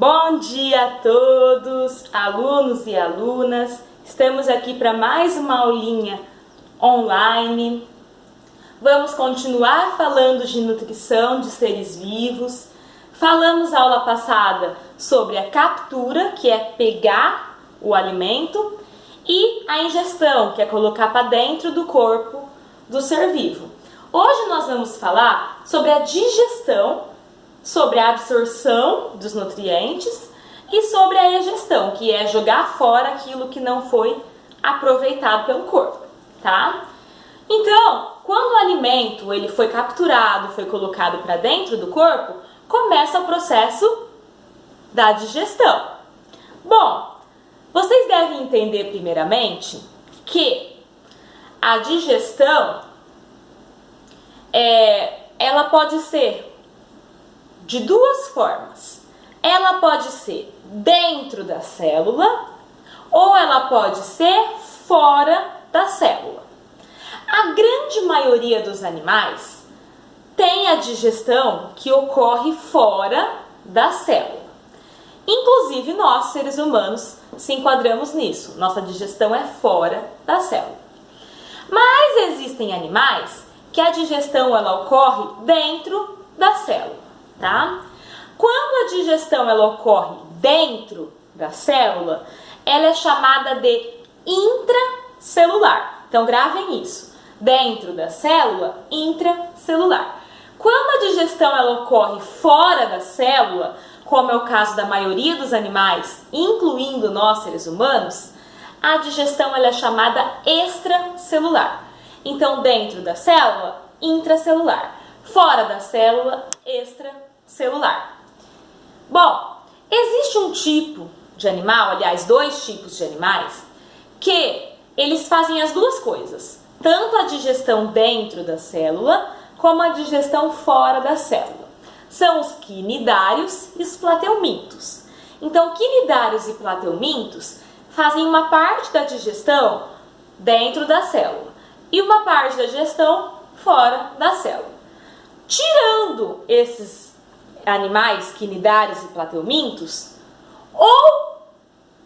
Bom dia a todos, alunos e alunas. Estamos aqui para mais uma aulinha online. Vamos continuar falando de nutrição de seres vivos. Falamos na aula passada sobre a captura, que é pegar o alimento, e a ingestão, que é colocar para dentro do corpo do ser vivo. Hoje nós vamos falar sobre a digestão, sobre a absorção dos nutrientes e sobre a egestão, que é jogar fora aquilo que não foi aproveitado pelo corpo, tá? Então, quando o alimento ele foi capturado, foi colocado para dentro do corpo, começa o processo da digestão. Bom, vocês devem entender primeiramente que a digestão ela pode ser de duas formas. Ela pode ser dentro da célula ou ela pode ser fora da célula. A grande maioria dos animais tem a digestão que ocorre fora da célula. Inclusive nós, seres humanos, se enquadramos nisso. Nossa digestão é fora da célula. Mas existem animais que a digestão ela ocorre dentro da célula. Tá? Quando a digestão ela ocorre dentro da célula, ela é chamada de intracelular. Então gravem isso. Dentro da célula, intracelular. Quando a digestão ela ocorre fora da célula, como é o caso da maioria dos animais, incluindo nós seres humanos, a digestão ela é chamada extracelular. Então dentro da célula, intracelular. Fora da célula, extracelular. Bom, existe um tipo de animal, aliás, dois tipos de animais, que eles fazem as duas coisas. Tanto a digestão dentro da célula, como a digestão fora da célula. São os quinidários e os plateumintos. Então, quinidários e plateumintos fazem uma parte da digestão dentro da célula e uma parte da digestão fora da célula. Tirando esses animais quinidários e plateumintos, ou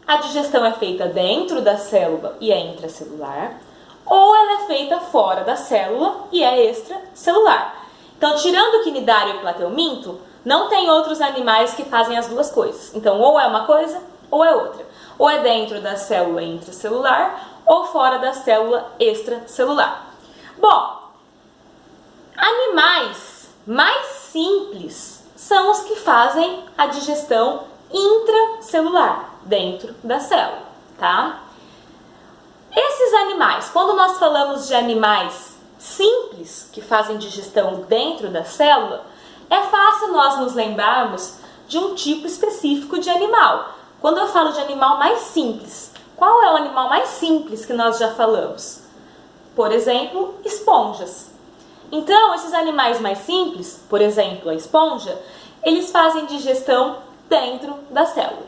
a digestão é feita dentro da célula e é intracelular, ou ela é feita fora da célula e é extracelular. Então, tirando o quinidário e o plateuminto, não tem outros animais que fazem as duas coisas. Então, ou é uma coisa ou é outra. Ou é dentro da célula intracelular ou fora da célula extracelular. Bom, animais mais simples são os que fazem a digestão intracelular, dentro da célula, tá? Esses animais, quando nós falamos de animais simples que fazem digestão dentro da célula, é fácil nós nos lembrarmos de um tipo específico de animal. Quando eu falo de animal mais simples, qual é o animal mais simples que nós já falamos? Por exemplo, esponjas. Então, esses animais mais simples, por exemplo, a esponja, eles fazem digestão dentro da célula.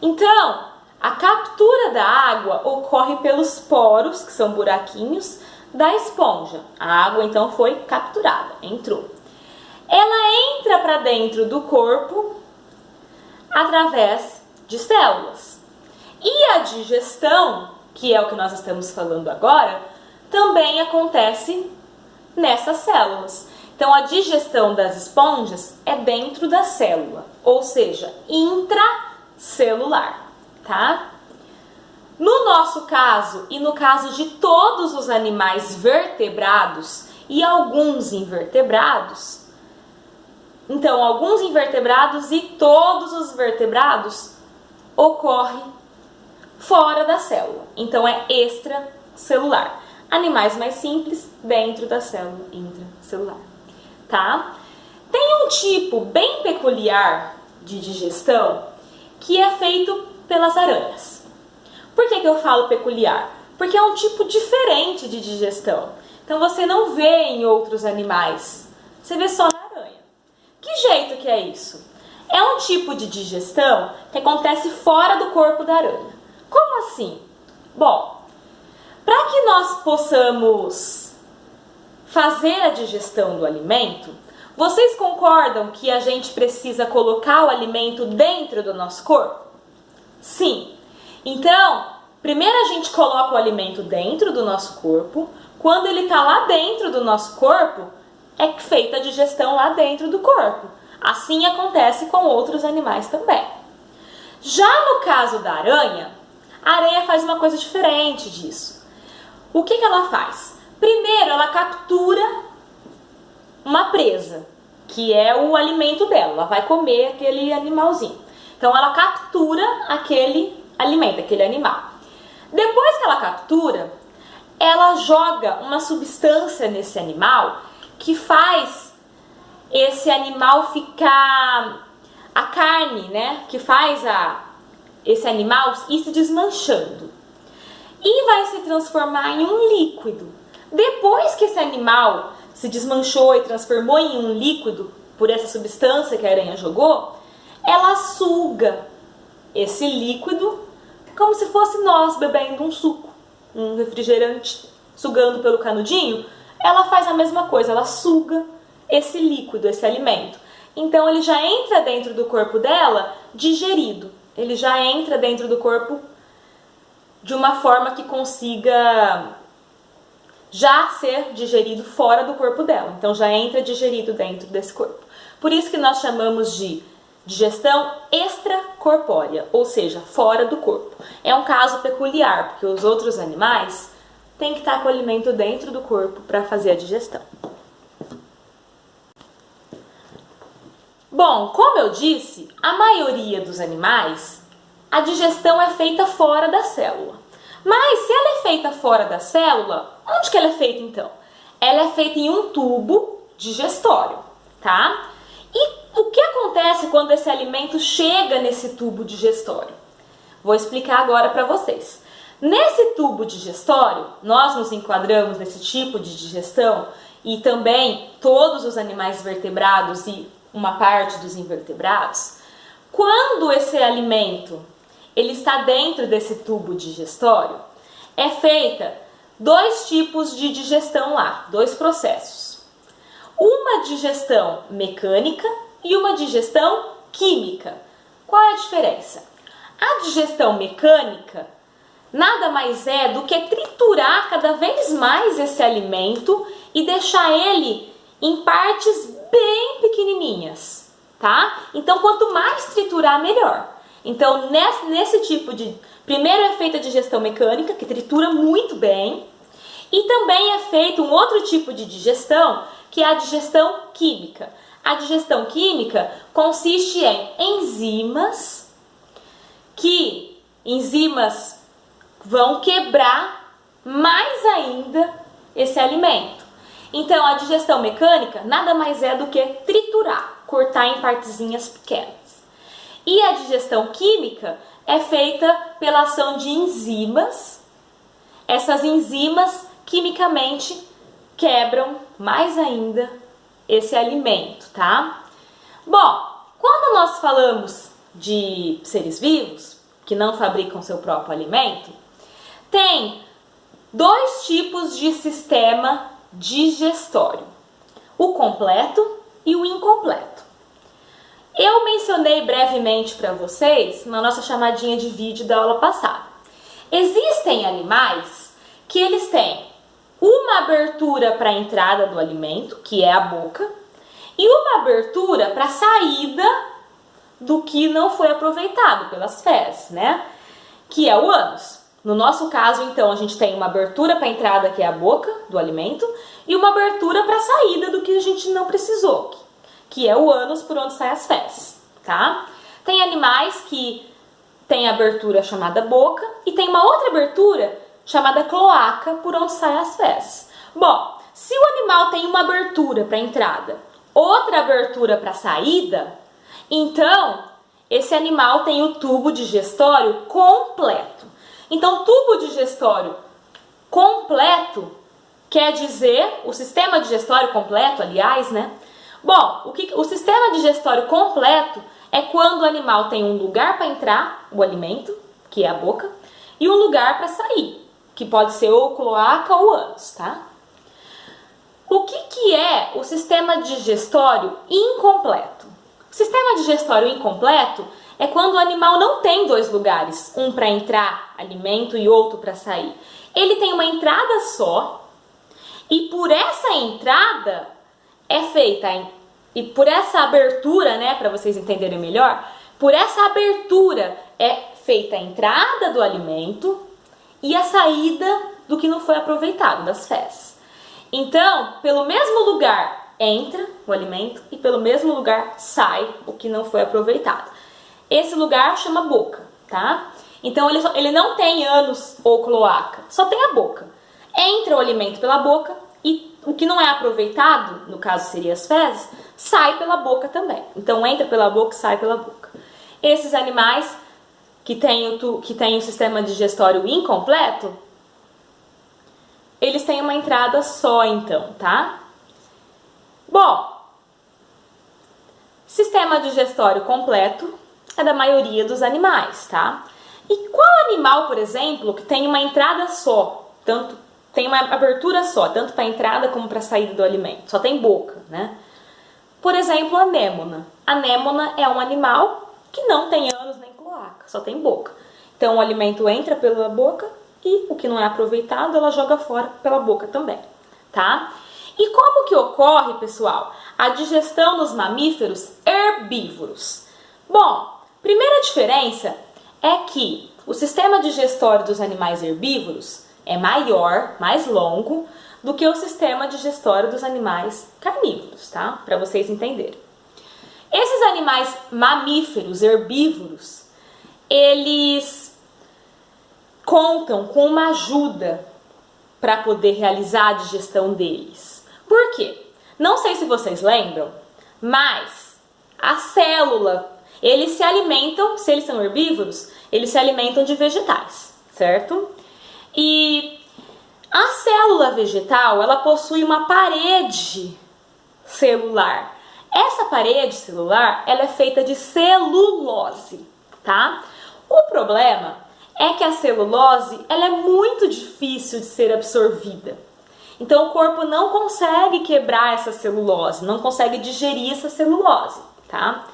Então, a captura da água ocorre pelos poros, que são buraquinhos, da esponja. A água, então, foi capturada, entrou. Ela entra para dentro do corpo através de células. E a digestão, que é o que nós estamos falando agora, também acontece nessas células. Então, a digestão das esponjas é dentro da célula, ou seja, intracelular, tá? No nosso caso e no caso de todos os animais vertebrados e alguns invertebrados, então, alguns invertebrados e todos os vertebrados ocorre fora da célula. Então, é extracelular. Animais mais simples dentro da célula intracelular, tá? Tem um tipo bem peculiar de digestão que é feito pelas aranhas. Por que eu falo peculiar? Porque é um tipo diferente de digestão. Então você não vê em outros animais, você vê só na aranha. Que jeito que é isso? É um tipo de digestão que acontece fora do corpo da aranha. Como assim? Bom, para que nós possamos fazer a digestão do alimento, Vocês concordam que a gente precisa colocar o alimento dentro do nosso corpo? Sim. Então, primeiro a gente coloca o alimento dentro do nosso corpo. Quando ele está lá dentro do nosso corpo, é feita a digestão lá dentro do corpo. Assim acontece com outros animais também. Já no caso da aranha, a aranha faz uma coisa diferente disso. O que ela faz? Primeiro, ela captura uma presa, que é o alimento dela. Ela vai comer aquele animalzinho. Então, ela captura aquele alimento, aquele animal. Depois que ela captura, ela joga uma substância nesse animal que faz esse animal ficar... A carne, né? Que faz esse animal ir se desmanchando. E vai se transformar em um líquido. Depois que esse animal se desmanchou e transformou em um líquido por essa substância que a aranha jogou, ela suga esse líquido como se fosse nós bebendo um suco, um refrigerante, sugando pelo canudinho. Ela faz a mesma coisa, ela suga esse líquido, esse alimento. Então ele já entra dentro do corpo dela digerido. Ele já entra dentro do corpo de uma forma que consiga já ser digerido fora do corpo dela. Então já entra digerido dentro desse corpo. Por isso que nós chamamos de digestão extracorpórea, ou seja, fora do corpo. É um caso peculiar, porque os outros animais têm que estar com o alimento dentro do corpo para fazer a digestão. Bom, como eu disse, a maioria dos animais, a digestão é feita fora da célula. Mas se ela é feita fora da célula, onde que ela é feita então? Ela é feita em um tubo digestório, tá? E o que acontece quando esse alimento chega nesse tubo digestório? Vou explicar agora para vocês. Nesse tubo digestório, nós nos enquadramos nesse tipo de digestão e também todos os animais vertebrados e uma parte dos invertebrados. Quando esse alimento ele está dentro desse tubo digestório, é feita dois tipos de digestão lá, dois processos. Uma digestão mecânica e uma digestão química. Qual é a diferença? A digestão mecânica nada mais é do que triturar cada vez mais esse alimento e deixar ele em partes bem pequenininhas, tá? Então, quanto mais triturar, melhor. Então, nesse tipo de... Primeiro é feita a digestão mecânica, que tritura muito bem. E também é feito um outro tipo de digestão, que é a digestão química. A digestão química consiste em enzimas, que enzimas vão quebrar mais ainda esse alimento. Então, a digestão mecânica nada mais é do que triturar, cortar em partezinhas pequenas. E a digestão química é feita pela ação de enzimas. Essas enzimas quimicamente quebram mais ainda esse alimento, tá? Bom, quando nós falamos de seres vivos que não fabricam seu próprio alimento, tem dois tipos de sistema digestório: o completo e o incompleto. Eu mencionei brevemente para vocês na nossa chamadinha de vídeo da aula passada. Existem animais que eles têm uma abertura para a entrada do alimento, que é a boca, e uma abertura para a saída do que não foi aproveitado pelas fezes, né? Que é o ânus. No nosso caso, então, a gente tem uma abertura para a entrada, que é a boca do alimento, e uma abertura para a saída do que a gente não precisou, que é o ânus, por onde saem as fezes, tá? Tem animais que têm abertura chamada boca e tem uma outra abertura chamada cloaca, por onde saem as fezes. Bom, se o animal tem uma abertura para a entrada, outra abertura para a saída, então esse animal tem o tubo digestório completo. Então, tubo digestório completo quer dizer, o sistema digestório completo, aliás, né? Bom, o sistema digestório completo é quando o animal tem um lugar para entrar, o alimento, que é a boca, e um lugar para sair, que pode ser ou cloaca ou ânus, tá? O que é o sistema digestório incompleto? O sistema digestório incompleto é quando o animal não tem dois lugares, um para entrar alimento e outro para sair. Ele tem uma entrada só e por essa entrada é feita, e por essa abertura, né, para vocês entenderem melhor, por essa abertura é feita a entrada do alimento e a saída do que não foi aproveitado, das fezes. Então, pelo mesmo lugar entra o alimento e pelo mesmo lugar sai o que não foi aproveitado. Esse lugar chama boca, tá? Então ele não tem ânus ou cloaca, só tem a boca. Entra o alimento pela boca e o que não é aproveitado, no caso seria as fezes, sai pela boca também. Então entra pela boca e sai pela boca. Esses animais que têm o sistema digestório incompleto, eles têm uma entrada só então, tá? Bom, sistema digestório completo é da maioria dos animais, tá? E qual animal, por exemplo, que tem uma entrada só, tem uma abertura só, tanto para a entrada como para a saída do alimento, só tem boca, né? Por exemplo, a anêmona. A anêmona é um animal que não tem ânus nem cloaca, só tem boca. Então o alimento entra pela boca e o que não é aproveitado ela joga fora pela boca também, tá? E como que ocorre, pessoal, a digestão nos mamíferos herbívoros? Bom, primeira diferença é que o sistema digestório dos animais herbívoros é maior, mais longo, do que o sistema digestório dos animais carnívoros, tá? Para vocês entenderem. Esses animais mamíferos herbívoros, eles contam com uma ajuda para poder realizar a digestão deles. Por quê? Não sei se vocês lembram, mas a célula, eles se alimentam, se eles são herbívoros, eles se alimentam de vegetais, certo? E a célula vegetal, ela possui uma parede celular. Essa parede celular, ela é feita de celulose, tá? O problema é que a celulose, ela é muito difícil de ser absorvida. Então o corpo não consegue quebrar essa celulose, não consegue digerir essa celulose, tá?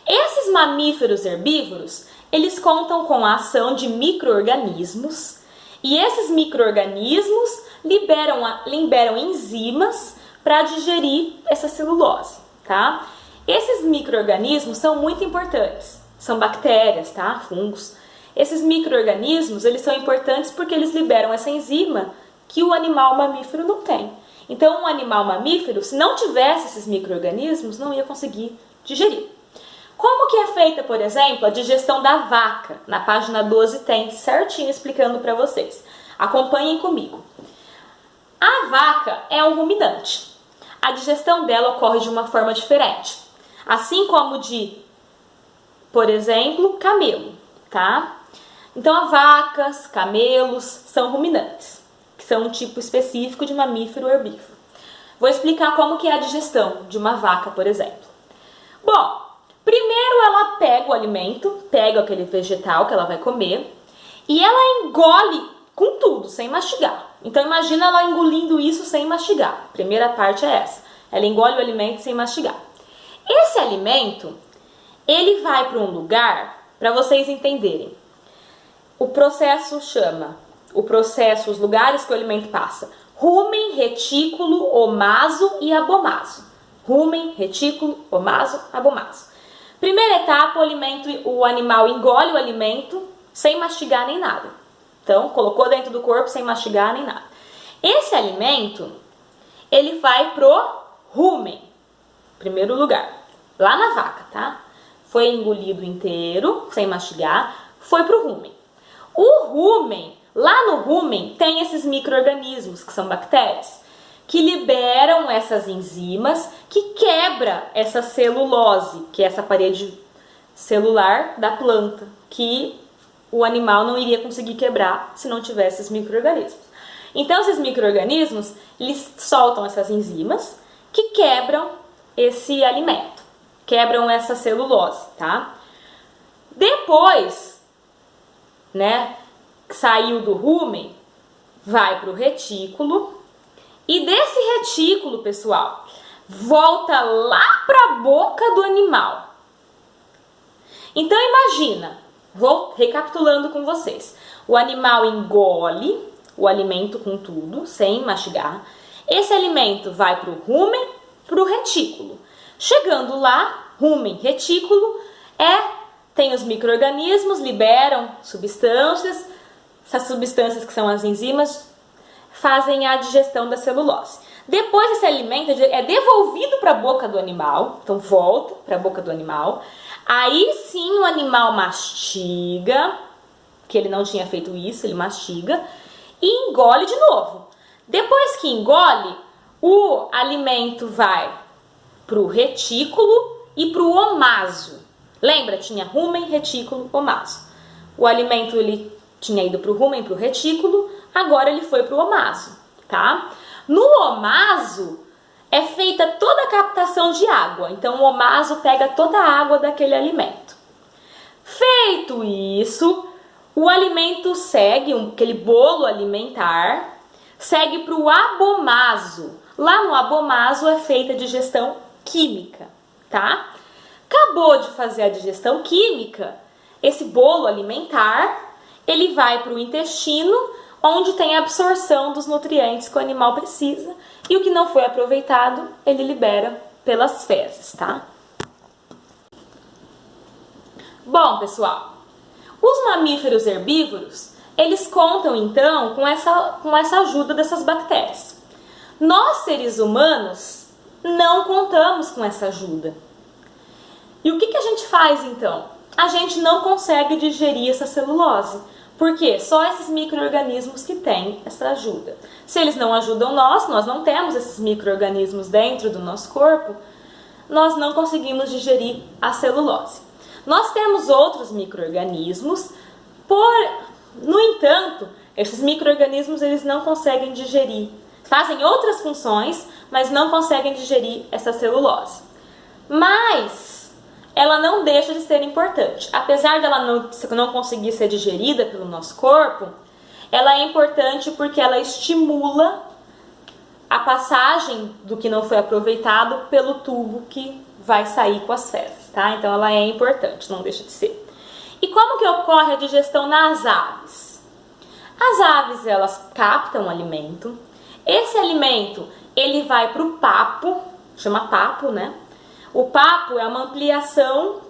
Esses mamíferos herbívoros, eles contam com a ação de micro-organismos e esses micro-organismos liberam enzimas para digerir essa celulose, tá? Esses micro-organismos são muito importantes, são bactérias, tá? Fungos. Esses micro-organismos, eles são importantes porque eles liberam essa enzima que o animal mamífero não tem. Então, um animal mamífero, se não tivesse esses micro-organismos, não ia conseguir digerir. Como que é feita, por exemplo, a digestão da vaca? Na página 12 tem certinho explicando para vocês. Acompanhem comigo. A vaca é um ruminante. A digestão dela ocorre de uma forma diferente. Assim como de, por exemplo, camelo, tá? Então, vacas, camelos são ruminantes, que são um tipo específico de mamífero herbívoro. Vou explicar como que é a digestão de uma vaca, por exemplo. Bom, primeiro ela pega o alimento, pega aquele vegetal que ela vai comer e ela engole com tudo, sem mastigar. Então imagina ela engolindo isso sem mastigar. A primeira parte é essa. Ela engole o alimento sem mastigar. Esse alimento, ele vai para um lugar, para vocês entenderem. O processo chama, os lugares que o alimento passa, rumen, retículo, omaso e abomaso. Rumen, retículo, omaso, abomaso. Primeira etapa, o animal engole o alimento sem mastigar nem nada. Então, colocou dentro do corpo sem mastigar nem nada. Esse alimento, ele vai pro rumen, primeiro lugar, lá na vaca, tá? Foi engolido inteiro, sem mastigar, foi pro rumen. O rumen, lá no rumen, tem esses micro-organismos, que são bactérias, que liberam essas enzimas, que quebra essa celulose, que é essa parede celular da planta, que o animal não iria conseguir quebrar se não tivesse esses micro-organismos. Então, esses micro-organismos, eles soltam essas enzimas que quebram esse alimento, quebram essa celulose, tá? Depois, né, que saiu do rumen, vai para o retículo E desse retículo, pessoal, volta lá para a boca do animal. Então imagina, vou recapitulando com vocês. O animal engole o alimento com tudo, sem mastigar. Esse alimento vai para o rúmen, para o retículo. Chegando lá, rúmen, retículo, tem os micro-organismos, liberam substâncias. Essas substâncias, que são as enzimas, fazem a digestão da celulose. Depois esse alimento é devolvido para a boca do animal, então volta para a boca do animal. Aí sim o animal mastiga, que ele não tinha feito isso, ele mastiga e engole de novo. Depois que engole, o alimento vai para o retículo e para o omaso. Lembra? Tinha rúmen, retículo, omaso. O alimento ele tinha ido para o rúmen, para o retículo, agora ele foi para o omaso, tá? No omaso é feita toda a captação de água, então o omaso pega toda a água daquele alimento. Feito isso, o alimento segue, aquele bolo alimentar, segue para o abomaso. Lá no abomaso é feita a digestão química, tá? Acabou de fazer a digestão química, esse bolo alimentar, ele vai para o intestino, onde tem a absorção dos nutrientes que o animal precisa, e o que não foi aproveitado, ele libera pelas fezes, tá? Bom, pessoal, os mamíferos herbívoros, eles contam então com essa ajuda dessas bactérias. Nós, seres humanos, não contamos com essa ajuda. E o que a gente faz então? A gente não consegue digerir essa celulose. Por quê? Só esses micro-organismos que têm essa ajuda. Se eles não ajudam nós não temos esses micro-organismos dentro do nosso corpo, nós não conseguimos digerir a celulose. Nós temos outros micro-organismos, no entanto, esses micro-organismos eles não conseguem digerir. Fazem outras funções, mas não conseguem digerir essa celulose. Mas ela não deixa de ser importante. Apesar dela não conseguir ser digerida pelo nosso corpo, ela é importante porque ela estimula a passagem do que não foi aproveitado pelo tubo que vai sair com as fezes, tá? Então ela é importante, não deixa de ser. E como que ocorre a digestão nas aves? As aves, elas captam o alimento. Esse alimento, ele vai para o papo, chama papo, né? O papo é uma ampliação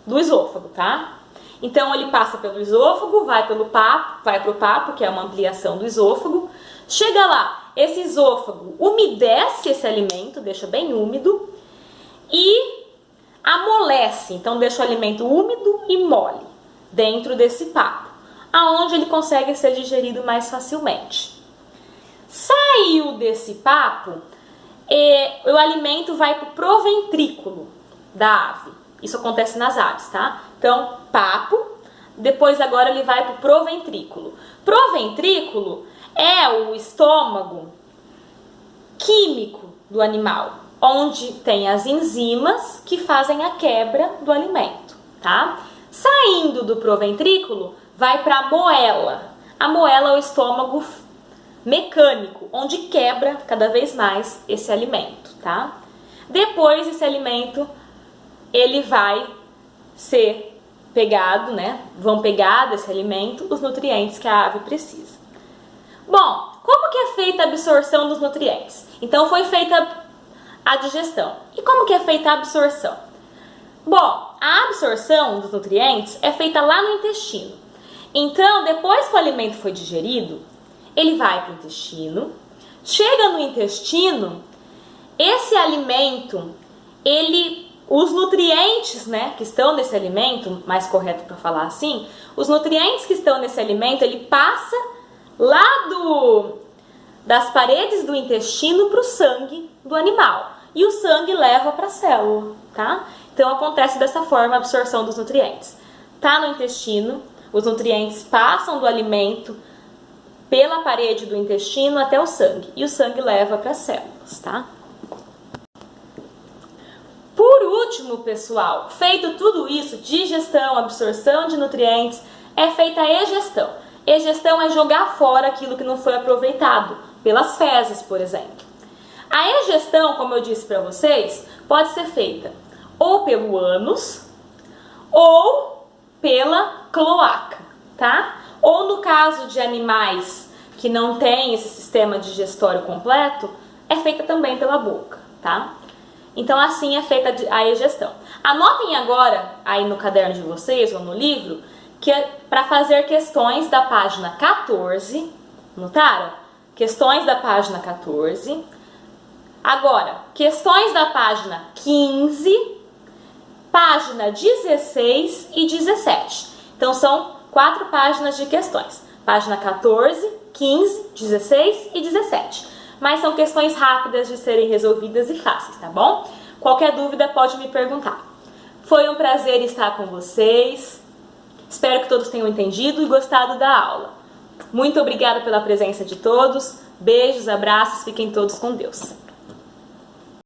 do esôfago, tá? Então ele passa pelo esôfago, vai para o papo, que é uma ampliação do esôfago. Chega lá, esse esôfago umedece esse alimento, deixa bem úmido e amolece, então deixa o alimento úmido e mole dentro desse papo, aonde ele consegue ser digerido mais facilmente. Saiu desse papo, o alimento vai para o proventrículo da ave. Isso acontece nas aves, tá? Então, papo, depois agora ele vai para o proventrículo. Proventrículo é o estômago químico do animal, onde tem as enzimas que fazem a quebra do alimento, tá? Saindo do proventrículo, vai para a moela. A moela é o estômago mecânico, onde quebra cada vez mais esse alimento, tá? Depois esse alimento, ele vai ser pegado, né? Vão pegar desse alimento os nutrientes que a ave precisa. Bom, como que é feita a absorção dos nutrientes? Então foi feita a digestão. E como que é feita a absorção? Bom, a absorção dos nutrientes é feita lá no intestino. Então, depois que o alimento foi digerido, ele vai para o intestino, chega no intestino, esse alimento, os nutrientes, né, que estão nesse alimento, mais correto para falar assim, os nutrientes que estão nesse alimento, ele passa lá das paredes do intestino para o sangue do animal. E o sangue leva para a célula, tá? Então acontece dessa forma a absorção dos nutrientes. Tá no intestino, os nutrientes passam do alimento pela parede do intestino até o sangue. E o sangue leva para as células, tá? Por último, pessoal, feito tudo isso, digestão, absorção de nutrientes, é feita a egestão. Egestão é jogar fora aquilo que não foi aproveitado pelas fezes, por exemplo. A egestão, como eu disse para vocês, pode ser feita ou pelo ânus ou pela cloaca, tá? Ou no caso de animais que não têm esse sistema digestório completo, é feita também pela boca, tá? Então assim é feita a egestão. Anotem agora aí no caderno de vocês ou no livro que é para fazer questões da página 14, notaram? Questões da página 14. Agora, questões da página 15, página 16 e 17. Então são 4 páginas de questões. Página 14, 15, 16 e 17. Mas são questões rápidas de serem resolvidas e fáceis, tá bom? Qualquer dúvida pode me perguntar. Foi um prazer estar com vocês. Espero que todos tenham entendido e gostado da aula. Muito obrigada pela presença de todos. Beijos, abraços, fiquem todos com Deus.